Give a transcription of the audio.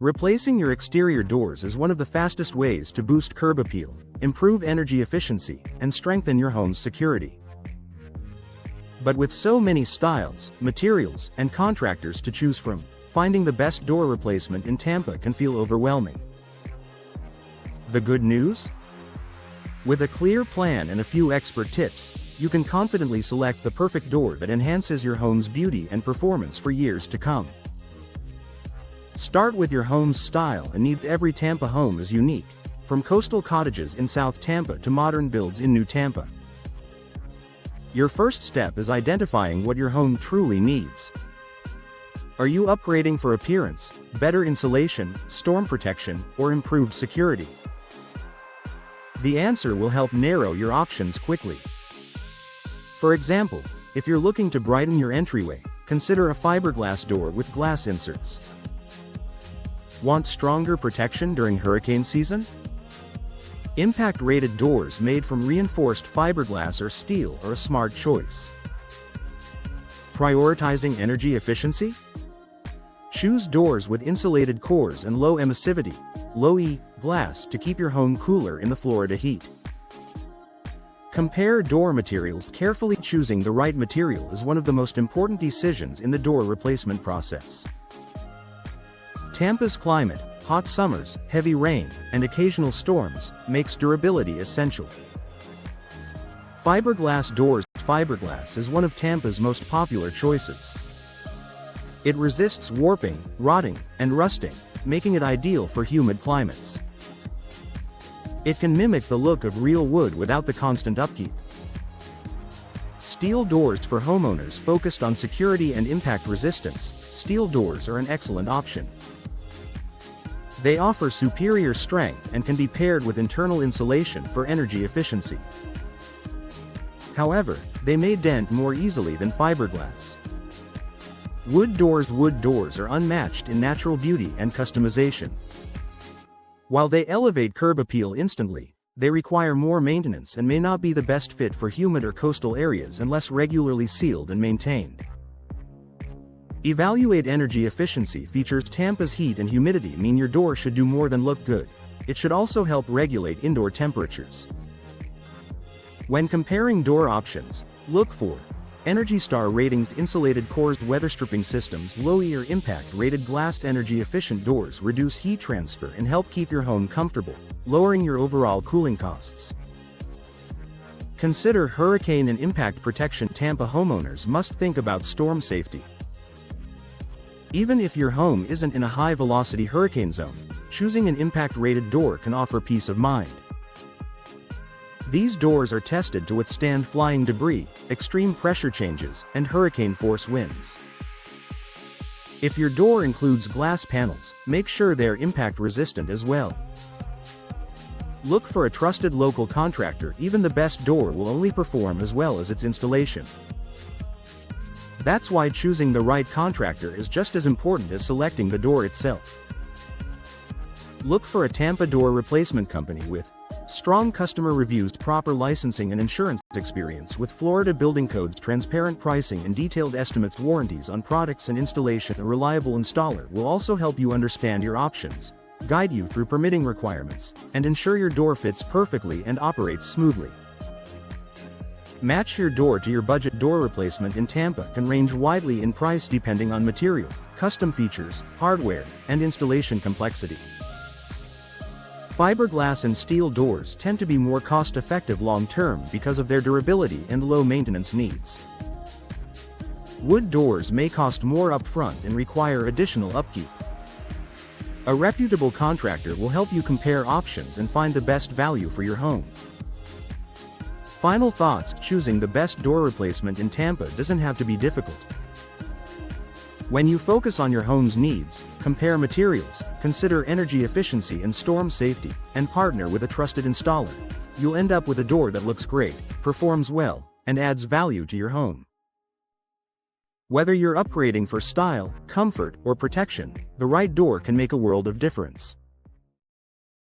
Replacing your exterior doors is one of the fastest ways to boost curb appeal, improve energy efficiency, and strengthen your home's security. But with so many styles, materials, and contractors to choose from, finding the best door replacement in Tampa can feel overwhelming. The good news? With a clear plan and a few expert tips, you can confidently select the perfect door that enhances your home's beauty and performance for years to come. Start with your home's style and needs. Every Tampa home is unique, from coastal cottages in South Tampa to modern builds in New Tampa. Your first step is identifying what your home truly needs. Are you upgrading for appearance, better insulation, storm protection, or improved security? The answer will help narrow your options quickly. For example, if you're looking to brighten your entryway, consider a fiberglass door with glass inserts. Want stronger protection during hurricane season? Impact-rated doors made from reinforced fiberglass or steel are a smart choice. Prioritizing energy efficiency? Choose doors with insulated cores and low emissivity, low-E, glass to keep your home cooler in the Florida heat. Compare door materials carefully. Choosing the right material is one of the most important decisions in the door replacement process. Tampa's climate, hot summers, heavy rain, and occasional storms, makes durability essential. Fiberglass doors. Fiberglass is one of Tampa's most popular choices. It resists warping, rotting, and rusting, making it ideal for humid climates. It can mimic the look of real wood without the constant upkeep. Steel doors. For homeowners focused on security and impact resistance, steel doors are an excellent option. They offer superior strength and can be paired with internal insulation for energy efficiency. However, they may dent more easily than fiberglass. Wood doors are unmatched in natural beauty and customization. While they elevate curb appeal instantly, they require more maintenance and may not be the best fit for humid or coastal areas unless regularly sealed and maintained. Evaluate energy efficiency features. Tampa's heat and humidity mean your door should do more than look good. It should also help regulate indoor temperatures. When comparing door options, look for Energy Star ratings, insulated cores, weather stripping systems, low-E or impact-rated glass. Energy-efficient doors reduce heat transfer and help keep your home comfortable, lowering your overall cooling costs. Consider hurricane and impact protection. Tampa homeowners must think about storm safety. Even if your home isn't in a high-velocity hurricane zone, choosing an impact-rated door can offer peace of mind. These doors are tested to withstand flying debris, extreme pressure changes, and hurricane-force winds. If your door includes glass panels, make sure they're impact-resistant as well. Look for a trusted local contractor. Even the best door will only perform as well as its installation. That's why choosing the right contractor is just as important as selecting the door itself. Look for a Tampa door replacement company with strong customer reviews, proper licensing and insurance experience with Florida building codes, transparent pricing and detailed estimates, warranties on products and installation. A reliable installer will also help you understand your options, guide you through permitting requirements, and ensure your door fits perfectly and operates smoothly. Match your door to your budget. Door replacement in Tampa can range widely in price depending on material, custom features, hardware, and installation complexity. Fiberglass and steel doors tend to be more cost-effective long-term because of their durability and low maintenance needs. Wood doors may cost more upfront and require additional upkeep. A reputable contractor will help you compare options and find the best value for your home. Final thoughts: choosing the best door replacement in Tampa doesn't have to be difficult. When you focus on your home's needs, compare materials, consider energy efficiency and storm safety, and partner with a trusted installer, you'll end up with a door that looks great, performs well, and adds value to your home. Whether you're upgrading for style, comfort, or protection, the right door can make a world of difference.